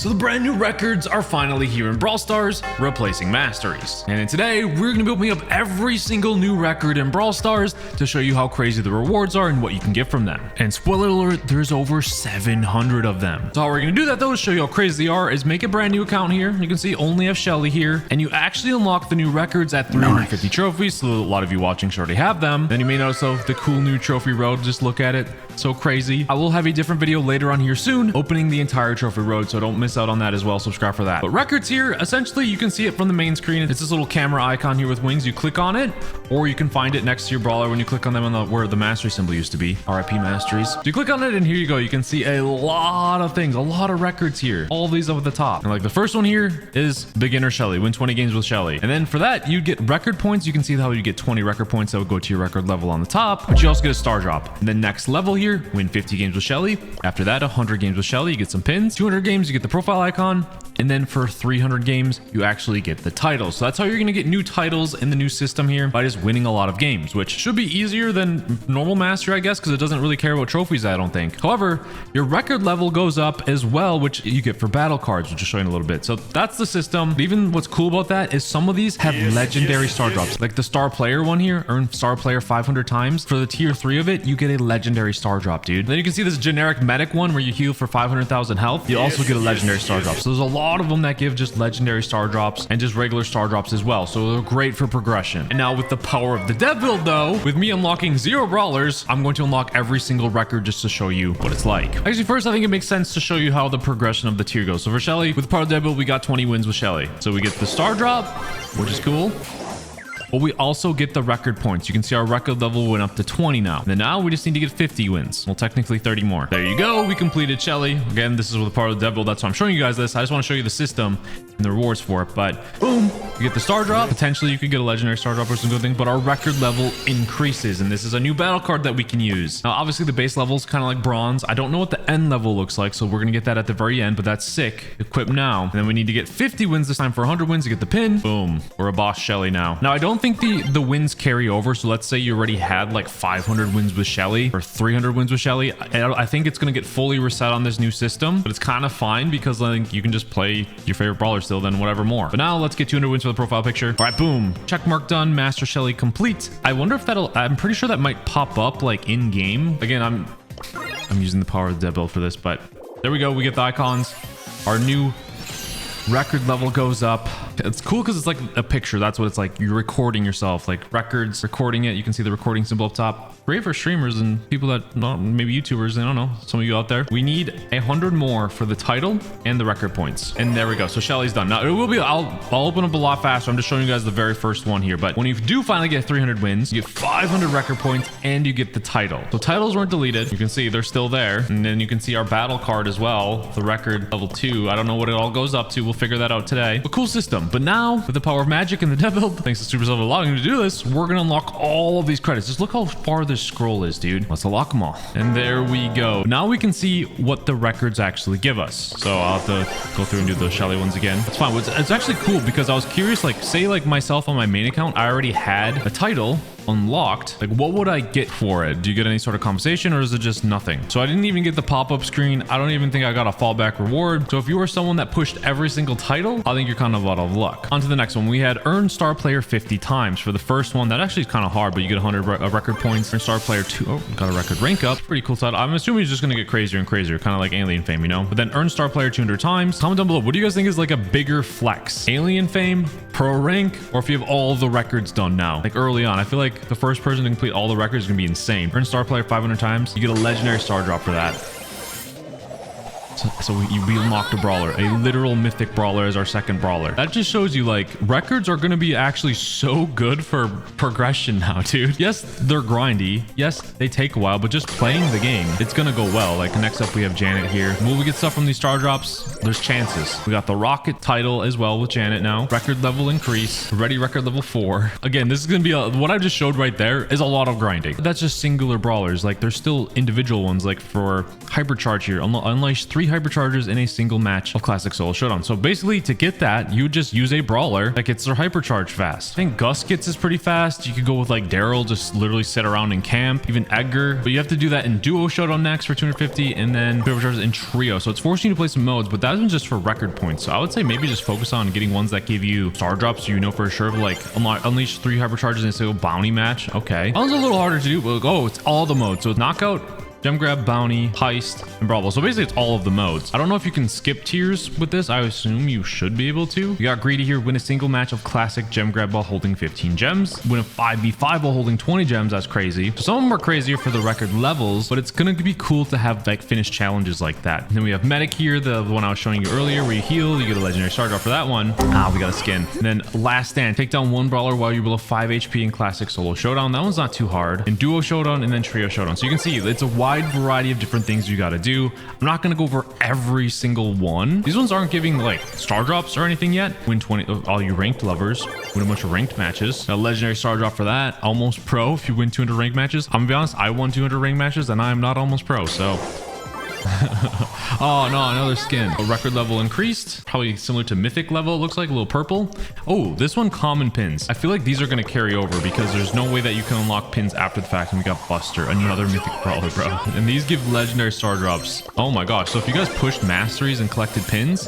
So the brand new records are finally here in Brawl Stars, replacing Masteries. And today, we're going to be opening up every single new record in Brawl Stars to show you how crazy the rewards are and what you can get from them. And spoiler alert, there's over 700 of them. So how we're going to do that though, to show you how crazy they are, is make a brand new account here. You can see only have Shelly here, and you actually unlock the new records at 350 trophies. So a lot of you watching should already have them. Then you may notice though, the cool new trophy road, just look at it. So crazy. I will have a different video later on here soon, opening the entire trophy road, so don't miss out on that as well. Subscribe for that. But records here, essentially you can see it from the main screen. It's this little camera icon here with wings. You click on it, or you can find it next to your brawler when you click on them on where the mastery symbol used to be. RIP Masteries. So you click on it, and here you go. You can see a lot of things, a lot of records here. All of these up at the top. And like the first one here is beginner Shelly, win 20 games with Shelly. And then for that, you get record points. You can see how you get 20 record points that would go to your record level on the top, but you also get a star drop. And then next level here, win 50 games with Shelly. After that, 100 games with Shelly, you get some pins. 200 games, you get the profile icon. And then for 300 games, you actually get the titles. So that's how you're going to get new titles in the new system here, by just winning a lot of games, which should be easier than normal mastery, I guess, because it doesn't really care about trophies, I don't think. However, your record level goes up as well, which you get for battle cards, which I'll show you in a little bit. So that's the system. But even what's cool about that is some of these have legendary star drops. Like the star player one here, earn star player 500 times. For the tier 3 of it, you get a legendary star drop, dude. Then you can see this generic medic one where you heal for 500,000 health. You also get a legendary star drop. So there's a lot of them that give just legendary star drops and just regular star drops as well. So they're great for progression. And now with the power of the dev build though, with me unlocking 0 brawlers, I'm going to unlock every single record just to show you what it's like. Actually, first, I think it makes sense to show you how the progression of the tier goes. So for Shelly, with the power of the dev build, we got 20 wins with Shelly. So we get the star drop, which is cool. But we also get the record points. You can see our record level went up to 20 now. And then now we just need to get 50 wins. Well, technically 30 more. There you go. We completed Shelly. Again, this is with the part of the dev build. That's why I'm showing you guys this. I just want to show you the system and the rewards for it. But boom, you get the star drop. Potentially you could get a legendary star drop or some good thing, but our record level increases. And this is a new battle card that we can use. Now, obviously the base level is kind of like bronze. I don't know what the end level looks like, so we're going to get that at the very end, but that's sick. Equip now. And then we need to get 50 wins this time. For 100 wins to get the pin. Boom. We're a boss Shelly now. Now, I don't think the wins carry over. So let's say you already had like 500 wins with Shelly or 300 wins with Shelly. I think it's going to get fully reset on this new system, but it's kind of fine because like you can just play your favorite brawler still, then whatever more. But now let's get 200 wins for the profile picture. All right, boom. Check mark done. Master Shelly complete. I wonder if I'm pretty sure that might pop up like in game. Again, I'm using the power of the dev build for this, but there we go. We get the icons. Our new record level goes up. It's cool because it's like a picture. That's what it's like. You're recording yourself, like records, recording it. You can see the recording symbol up top. Great for streamers and people that maybe YouTubers. I don't know. Some of you out there. We need 100 more for the title and the record points. And there we go. So Shelly's done. Now it will be. I'll open up a lot faster. I'm just showing you guys the very first one here. But when you do finally get 300 wins, you get 500 record points and you get the title. So titles weren't deleted. You can see they're still there. And then you can see our battle card as well. The record level 2. I don't know what it all goes up to. We'll figure that out today. But cool system. But now, with the power of magic and the dev build, thanks to Supercell allowing me to do this, we're going to unlock all of these credits. Just look how far this scroll is, dude. Let's unlock them all. And there we go. Now we can see what the records actually give us. So I'll have to go through and do the Shelly ones again. It's fine. It's actually cool because I was curious, like, say, like, myself on my main account, I already had a title unlocked. Like, what would I get for it? Do you get any sort of compensation, or is it just nothing? So I didn't even get the pop-up screen. I don't even think I got a fallback reward. So if you were someone that pushed every single title, I think you're kind of out of luck. On to the next one. We had earn star player 50 times. For the first one, that actually is kind of hard, but you get 100 record points. Earn star player 2. Oh, got a record rank up. Pretty cool title. I'm assuming it's just going to get crazier and crazier, kind of like Alien Fame, you know? But then earn star player 200 times. Comment down below. What do you guys think is like a bigger flex? Alien Fame, pro rank, or if you have all the records done now? Like early on, I feel like the first person to complete all the records is going to be insane. Earn star player 500 times. You get a legendary star drop for that. So we unlocked a brawler, a literal mythic brawler as our second brawler. That just shows you like records are going to be actually so good for progression now, dude. Yes, they're grindy. Yes, they take a while, but just playing the game, it's going to go well. Like next up, we have Janet here. Will we get stuff from these star drops? There's chances. We got the rocket title as well with Janet now. Record level increase. Ready record level 4. Again, this is going to be what I just showed right there is a lot of grinding. That's just singular brawlers. Like there's still individual ones like for hypercharge here. Unleash 3 3 hypercharges in a single match of Classic Solo Showdown. So basically, to get that, you would just use a brawler that gets their hypercharge fast. I think Gus gets this pretty fast. You could go with like Daryl, just literally sit around and camp, even Edgar. But you have to do that in Duo Showdown next for 250, and then hypercharges in Trio. So it's forcing you to play some modes, but that one's just for record points. So I would say maybe just focus on getting ones that give you star drops, so you know for sure, like unleash 3 hypercharges in a single bounty match. Okay, that one's a little harder to do, but oh, it's all the modes. So it's knockout, gem grab, bounty, heist, and Brawl. So basically it's all of the modes. I don't know if you can skip tiers with this. I assume you should be able to. You got greedy here. Win a single match of classic gem grab while holding 15 gems. Win a 5v5 while holding 20 gems. That's crazy. So some of them are crazier for the record levels, but it's gonna be cool to have like finish challenges like that. And then we have medic here, the one I was showing you earlier, where you heal, you get a legendary star drop for that one. We got a skin. And then last stand, take down 1 brawler while you're below 5 HP in classic solo showdown. That one's not too hard. And duo showdown, and then trio showdown. So you can see it's a wide variety of different things you got to do. I'm not going to go over every single one. These ones aren't giving like star drops or anything yet. Win 20 of all you ranked lovers. Win a bunch of ranked matches. A legendary star drop for that. Almost pro if you win 200 ranked matches. I'm gonna be honest, I won 200 ranked matches and I'm not almost pro, so oh no, another skin. A record level increased, probably similar to mythic level. It looks like a little purple. Oh, this one, common pins. I feel like these are going to carry over because there's no way that you can unlock pins after the fact. And we got Buster, another mythic brawler, bro. And these give legendary star drops. Oh my gosh, so if you guys pushed masteries and collected pins,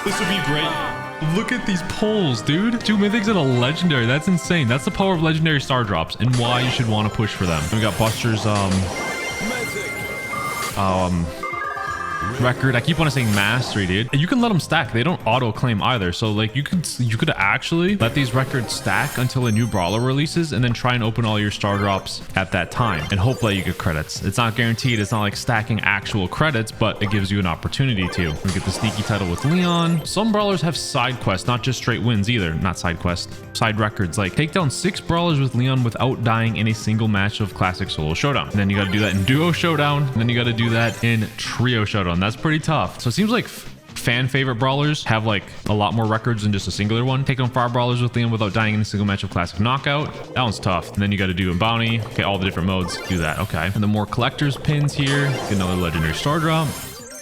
this would be great. Look at these pulls, dude. 2 mythics and a legendary. That's insane. That's the power of legendary star drops and why you should want to push for them. And we got Buster's record. I keep on saying mastery, dude. You can let them stack. They don't auto claim either. So like you could actually let these records stack until a new brawler releases and then try and open all your star drops at that time and hope that you get credits. It's not guaranteed. It's not like stacking actual credits, but it gives you an opportunity to. We get the sneaky title with Leon. Some brawlers have side quests, not just straight wins either. Not side quests, side records. Like take down 6 brawlers with Leon without dying in a single match of classic solo showdown. And then you got to do that in duo showdown. And then you got to do that in trio showdown. That's pretty tough. So it seems like fan favorite brawlers have like a lot more records than just a singular one. Take on 5 brawlers with Leon without dying in a single match of classic knockout. That one's tough. And then you got to do a bounty. Okay, all the different modes. Do that. Okay. And the more collectors pins here. Get another legendary star drop.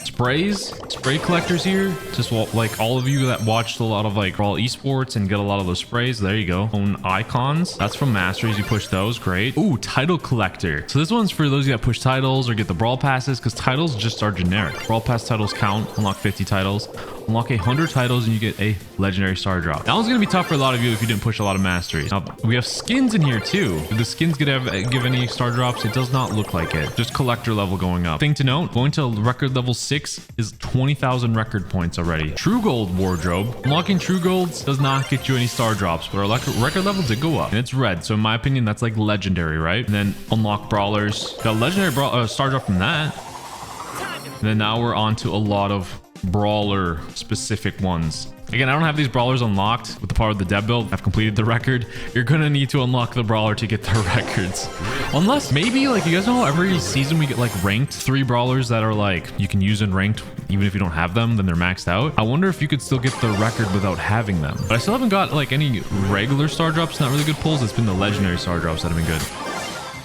Spray collectors here. Just like all of you that watched a lot of like Brawl esports and get a lot of those sprays. There you go. Own icons. That's from Masteries. You push those. Great. Ooh, title collector. So this one's for those that push titles or get the Brawl passes, because titles just are generic. Brawl pass titles count. Unlock 50 titles. Unlock 100 titles and you get a legendary star drop. That one's gonna be tough for a lot of you if you didn't push a lot of masteries. Now we have skins in here too. Do the skins give any star drops? It does not look like it. Just collector level going up. Thing to note, going to record level 6 is 20,000 record points already. True gold wardrobe. Unlocking true golds does not get you any star drops, but our record level did go up and it's red. So in my opinion, that's like legendary, right? And then unlock brawlers. Got a legendary star drop from that. And then now we're on to a lot of brawler specific ones. Again, I don't have these brawlers unlocked with the power of the dev build. I've completed the record. You're gonna need to unlock the brawler to get the records. Unless maybe like, you guys know every season we get like ranked 3 brawlers that are like you can use in ranked even if you don't have them, then they're maxed out. I wonder if you could still get the record without having them. But I still haven't got like any regular star drops, not really good pulls. It's been the legendary star drops that have been good.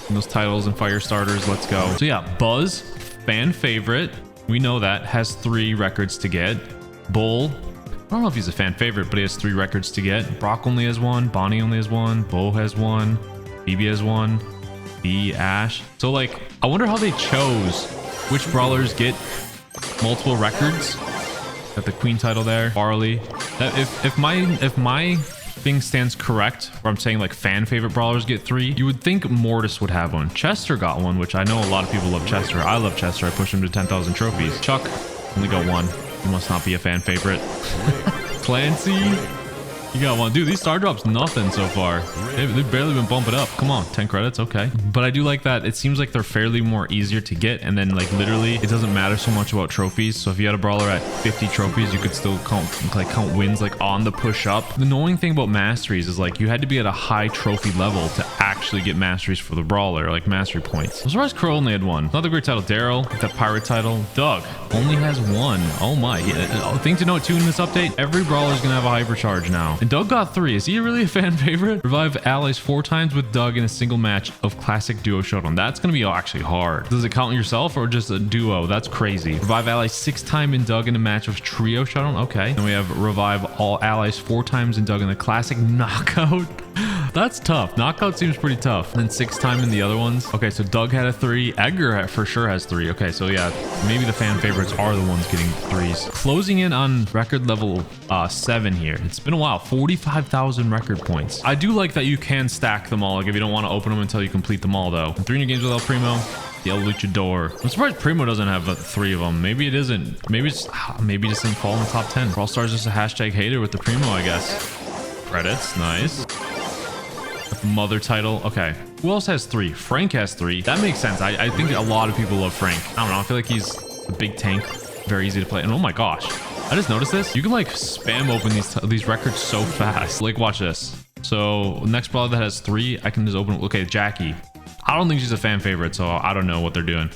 And those titles and fire starters, let's go. So yeah, Buzz, fan favorite. We know that has 3 records to get. Bull, I don't know if he's a fan favorite, but he has 3 records to get. Brock only has 1. Bonnie only has 1. Bo has 1. Phoebe has 1. B, Ash. So like, I wonder how they chose which brawlers get multiple records. Got the queen title there. Barley. If my thing stands correct, where I'm saying like fan favorite brawlers get 3, you would think Mortis would have 1. Chester got 1, which I know a lot of people love Chester. I love Chester. I pushed him to 10,000 trophies. Chuck only got 1. He must not be a fan favorite. Clancy, you got 1. Dude, these star drops nothing so far. They've barely been bumping up. Come on, 10 credits, okay. But I do like that it seems like they're fairly more easier to get, and then like literally it doesn't matter so much about trophies. So if you had a brawler at 50 trophies, you could still count wins like on the push up. The annoying thing about masteries is like you had to be at a high trophy level to actually get masteries for the brawler, like mastery points. I'm surprised Crow only had 1. Another great title. Daryl, that pirate title. Doug only has 1. Oh my. Yeah. Thing to note too in this update, every brawler is gonna have a hypercharge now. And Doug got 3. Is he really a fan favorite? Revive allies 4 times with Doug in a single match of classic duo showdown. That's going to be actually hard. Does it count yourself or just a duo? That's crazy. Revive allies 6 times in Doug in a match of trio showdown. Okay. Then we have revive all allies 4 times in Doug in the classic knockout. That's tough. Knockout seems pretty tough. And then 6 times in the other ones. Okay, so Doug had a 3. Edgar for sure has 3. Okay, so yeah, maybe the fan favorites are the ones getting 3s. Closing in on record level 7 here. It's been a while. 45,000 record points. I do like that you can stack them all. Like if you don't want to open them until you complete them all though. 3 new games with El Primo. The El Luchador. I'm surprised Primo doesn't have 3 of them. Maybe it isn't. Maybe it just didn't fall in the top 10. Brawl Stars just a hashtag hater with the Primo, I guess. Credits. Nice. Mother title. Okay. Who else has 3? Frank has 3. That makes sense. I think a lot of people love Frank. I don't know. I feel like he's a big tank. Very easy to play. And oh my gosh. I just noticed this. You can like spam open these records so fast. Like watch this. So next brawler that has 3, I can just open. Okay, Jackie. I don't think she's a fan favorite, so I don't know what they're doing.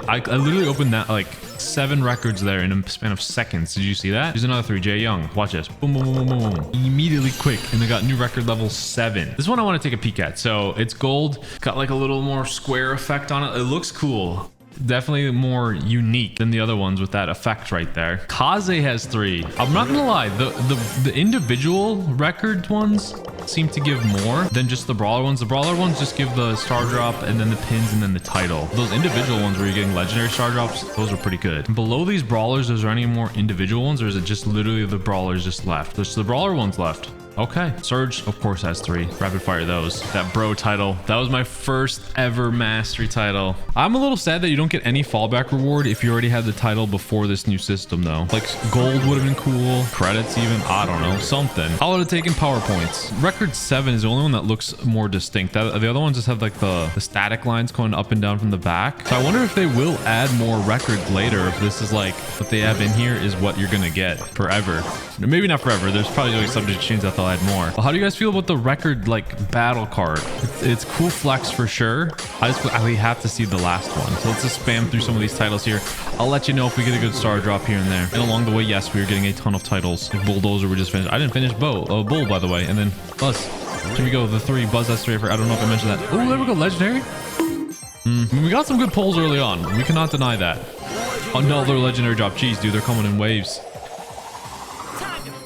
I literally opened that like 7 records there in a span of seconds. Did you see that? Here's another 3. Jay Young. Watch this. Boom, boom, boom, boom, boom. Immediately quick. And they got new record level 7. This one I want to take a peek at. So it's gold. Got like a little more square effect on it. It looks cool. Definitely more unique than the other ones with that effect right there. Kaze has 3. I'm not gonna lie, the individual record ones seem to give more than just the brawler ones. The brawler ones just give the star drop and then the pins and then the title. Those individual ones where you're getting legendary star drops, those are pretty good. And below these brawlers, is there any more individual ones or is it just literally the brawlers just left? There's the brawler ones left. Okay. Surge, of course, has 3. Rapid fire those. That bro title. That was my first ever mastery title. I'm a little sad that you don't get any fallback reward if you already had the title before this new system, though. Like, gold would have been cool. Credits even. I don't know. Something. I would have taken power points. Record 7 is the only one that looks more distinct. The other ones just have, like, the static lines going up and down from the back. So I wonder if they will add more records later. If this is, like, what they have in here is what you're going to get forever. Maybe not forever. There's probably always subject to change that they'll add more. Well, how do you guys feel about the record like battle card? It's cool flex for sure. I have to see the last one. So let's just spam through some of these titles here. I'll let you know if we get a good star drop here and there. And along the way, yes, we are getting a ton of titles. Like Bulldozer we just finished. I didn't finish Bull, by the way. And then Buzz. Here we go. The 3 Buzz S3. I don't know if I mentioned that. Oh, there we go. Legendary. We got some good pulls early on. We cannot deny that. Another legendary drop. Jeez, dude, they're coming in waves.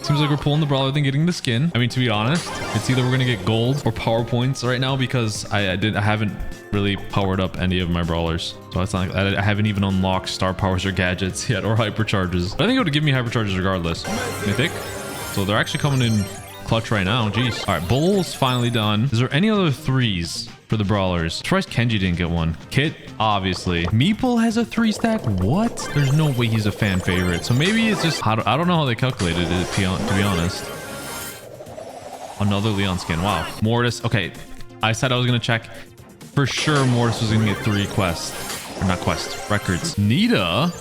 Seems like we're pulling the brawler than getting the skin. I mean, to be honest, it's either we're gonna get gold or power points right now because I haven't really powered up any of my brawlers. So it's not like I haven't even unlocked star powers or gadgets yet or hypercharges. But I think it would give me hypercharges regardless. You think? So they're actually coming in clutch right now. Jeez. All right, Bull's finally done. Is there any other 3s for the brawlers? Surprised Kenji didn't get one. Kit, obviously. Meeple has a 3 stack. What? There's no way he's a fan favorite. So maybe it's just I don't know how they calculated it, to be honest. Another Leon skin. Wow. Mortis. Okay, I said I was gonna check for sure. Mortis was gonna get 3 quests, or not quests, records. Nita.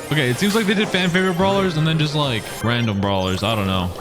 Okay, it seems like they did fan favorite brawlers and then just like random brawlers. I don't know.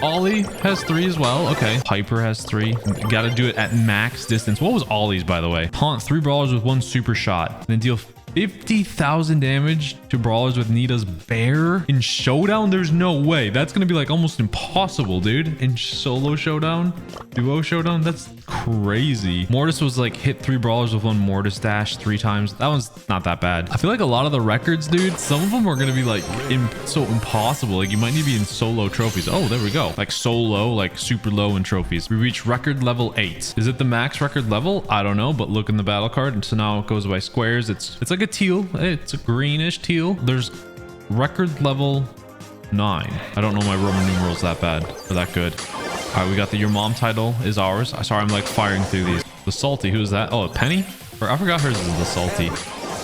Ollie has 3 as well. Okay. Piper has 3. Got to do it at max distance. What was Ollie's, by the way? Taunt 3 brawlers with 1 super shot. And then deal 50,000 damage to brawlers with Nita's bear in showdown. There's no way. That's going to be like almost impossible, dude. In solo showdown, duo showdown. That's crazy. Mortis was like hit 3 brawlers with 1 Mortis dash 3 times. That one's not that bad. I feel like a lot of the records, dude, some of them are going to be like so impossible. Like you might need to be in solo trophies. Oh, there we go. Like solo, like super low in trophies. We reached record level 8. Is it the max record level? I don't know, but look in the battle card. And so now it goes by squares. It's like a teal. It's a greenish teal. There's record level 9. I don't know my Roman numerals that bad or that good. All right, we got the Your Mom title is ours. Sorry, I'm like firing through these. The Salty, who's that? Oh, a Penny? Or I forgot hers is the Salty.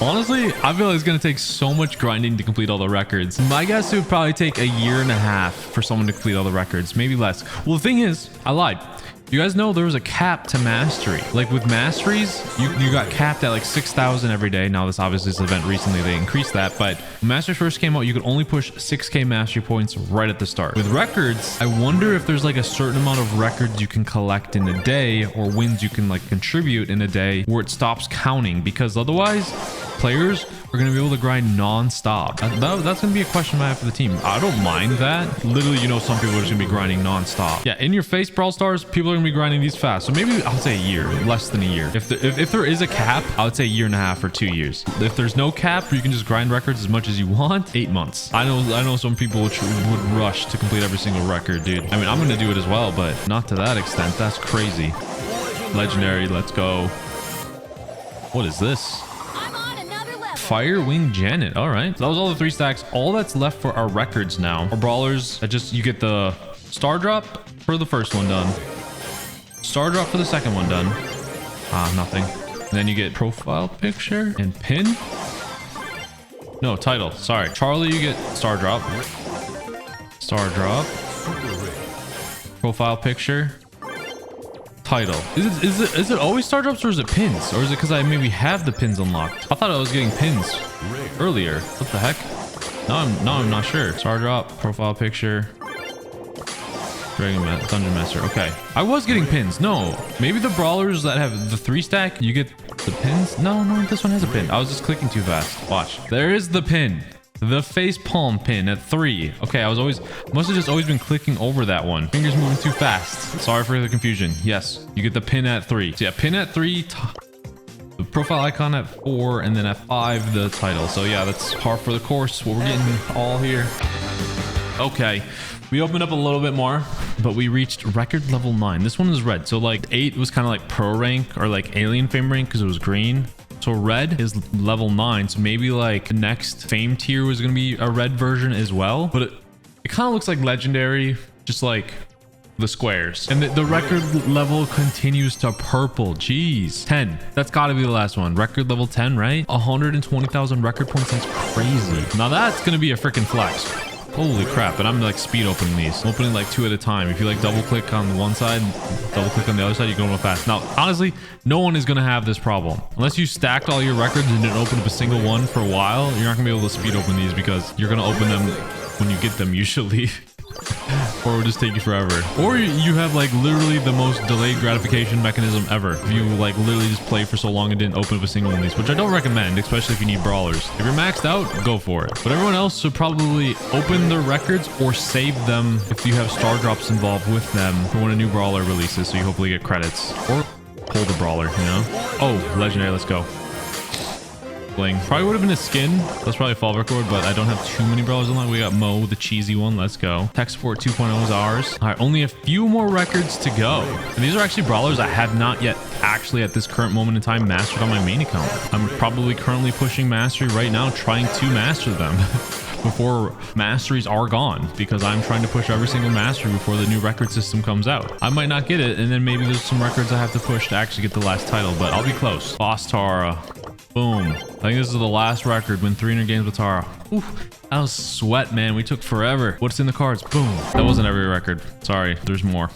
Honestly, I feel like it's going to take so much grinding to complete all the records. My guess it would probably take a year and a half for someone to complete all the records, maybe less. Well, the thing is, I lied. You guys know there was a cap to mastery. Like with masteries, you got capped at like 6,000 every day. Now this obviously is an event recently, they increased that, but when masteries first came out, you could only push 6k mastery points right at the start. With records, I wonder if there's like a certain amount of records you can collect in a day or wins you can like contribute in a day where it stops counting, because otherwise players are going to be able to grind non-stop. That's going to be a question I have for the team. I don't mind that. Literally, you know, some people are just going to be grinding non-stop. Yeah, in your face, Brawl Stars, people are going to be grinding these fast. So maybe I'll say a year, less than a year. If there is a cap, I would say a year and a half or 2 years. If there's no cap, where you can just grind records as much as you want, 8 months. I know some people would rush to complete every single record, dude. I mean, I'm going to do it as well, but not to that extent. That's crazy. Legendary, let's go. What is this? Fire Wing Janet. All right, so that was all the 3 stacks. All that's left for our records now. Our brawlers, you get the star drop for the first one done, star drop for the second one done. Nothing. And then you get profile picture and pin. No, title. Sorry, Charlie, you get star drop. Star drop. Profile picture. Title. Is it always star drops or is it pins? Or is it because I maybe have the pins unlocked? I thought I was getting pins earlier. What the heck? No, I'm not sure. Star drop, profile picture. Dungeon Master. Okay. I was getting pins. No. Maybe the brawlers that have the 3 stack, you get the pins? No, this one has a pin. I was just clicking too fast. Watch. There is the pin. The face palm pin at 3. Okay, must have just always been clicking over that one. Fingers moving too fast. Sorry for the confusion. Yes, you get the pin at 3. So yeah, pin at 3, the profile icon at 4, and then at 5, the title. So yeah, that's par for the course. What we're getting all here. Okay, we opened up a little bit more, but we reached record level 9. This one is red. So like 8 was kind of like pro rank or like alien fame rank because it was green. So red is level 9. So maybe like the next fame tier was going to be a red version as well. But it kind of looks like legendary, just like the squares. And the record level continues to purple. Jeez. 10. That's got to be the last one. Record level 10, right? 120,000 record points. That's crazy. Now that's going to be a freaking flex. Holy crap. And I'm like speed opening these. Opening like 2 at a time. If you like double click on the one side, double click on the other side, you're going real fast. Now, honestly, no one is going to have this problem. Unless you stacked all your records and didn't open up a single one for a while, you're not going to be able to speed open these because you're going to open them when you get them usually. Or it would just take you forever. Or you have like literally the most delayed gratification mechanism ever. If you like literally just play for so long and didn't open up a single one of these, which I don't recommend, especially if you need brawlers. If you're maxed out, go for it. But everyone else should probably open their records or save them if you have star drops involved with them for when a new brawler releases, so you hopefully get credits. Or pull the brawler, you know? Oh, legendary, let's go. Probably would have been a skin. That's probably a fall record, but I don't have too many brawlers unlocked. We got Mo, the cheesy one. Let's go. Tech Support 2.0 is ours. All right, only a few more records to go. And these are actually brawlers I have not yet actually at this current moment in time mastered on my main account. I'm probably currently pushing mastery right now, trying to master them before masteries are gone, because I'm trying to push every single mastery before the new record system comes out. I might not get it, and then maybe there's some records I have to push to actually get the last title, but I'll be close. Boss Tara. Boom. I think this is the last record. Win 300 games with Tara. Oof, that was sweat, man. We took forever. What's in the cards? Boom. That wasn't every record. Sorry, there's more.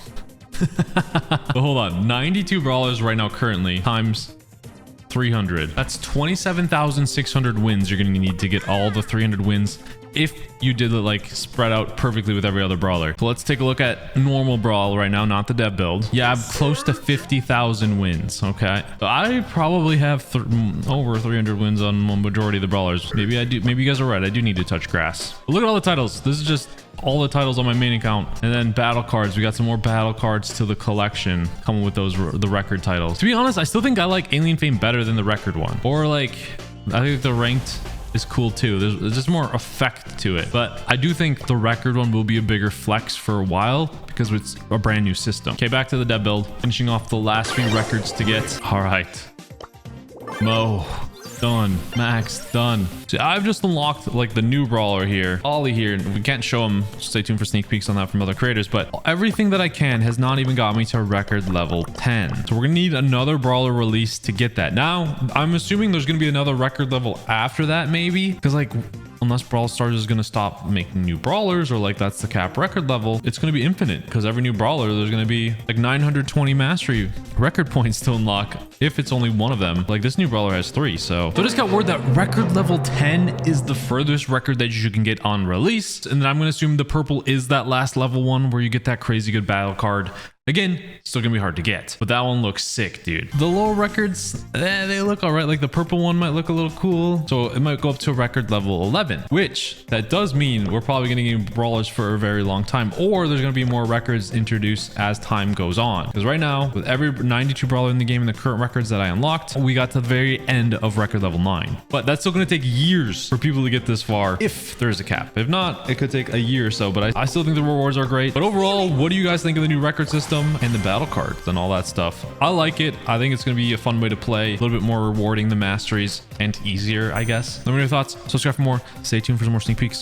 But hold on. 92 brawlers right now currently times 300. That's 27,600 wins you're going to need to get all the 300 wins if you did it like spread out perfectly with every other brawler. So let's take a look at normal Brawl right now, not the dev build. Yeah, I'm close to 50,000 wins. Okay, so I probably have over 300 wins on a majority of the brawlers. Maybe I do. Maybe you guys are right. I do need to touch grass. But look at all the titles. This is just all the titles on my main account. And then battle cards. We got some more battle cards to the collection coming with those the record titles. To be honest, I still think I like Alien Fame better than the record one. Or like, I think the ranked is cool too. There's just more effect to it, but I do think the record one will be a bigger flex for a while because it's a brand new system. Okay, back to the dev build, finishing off the last few records to get. All right, Mo done, Max done. So I've just unlocked like the new brawler here, Ollie here, and we can't show him. Stay tuned for sneak peeks on that from other creators, but everything that I can has not even got me to record level 10. So we're gonna need another brawler release to get that. Now I'm assuming there's gonna be another record level after that, maybe, because like unless Brawl Stars is going to stop making new brawlers, or like that's the cap record level, it's going to be infinite, because every new brawler there's going to be like 920 mastery record points to unlock if it's only one of them. Like this new brawler has 3. So I just got word that record level 10 is the furthest record that you can get on release, and then I'm going to assume the purple is that last level one where you get that crazy good battle card. Again, still gonna be hard to get, but that one looks sick, dude. The lower records, they look all right. Like the purple one might look a little cool. So it might go up to a record level 11, which that does mean we're probably gonna get brawlers for a very long time, or there's gonna be more records introduced as time goes on. Because right now, with every 92 brawler in the game and the current records that I unlocked, we got to the very end of record level 9. But that's still gonna take years for people to get this far if there's a cap. If not, it could take a year or so, but I still think the rewards are great. But overall, what do you guys think of the new record system and the battle cards and all that stuff? I like it. I think it's gonna be a fun way to play, a little bit more rewarding than Masteries and easier, I guess. Let me know your thoughts. Subscribe for more. Stay tuned for some more sneak peeks.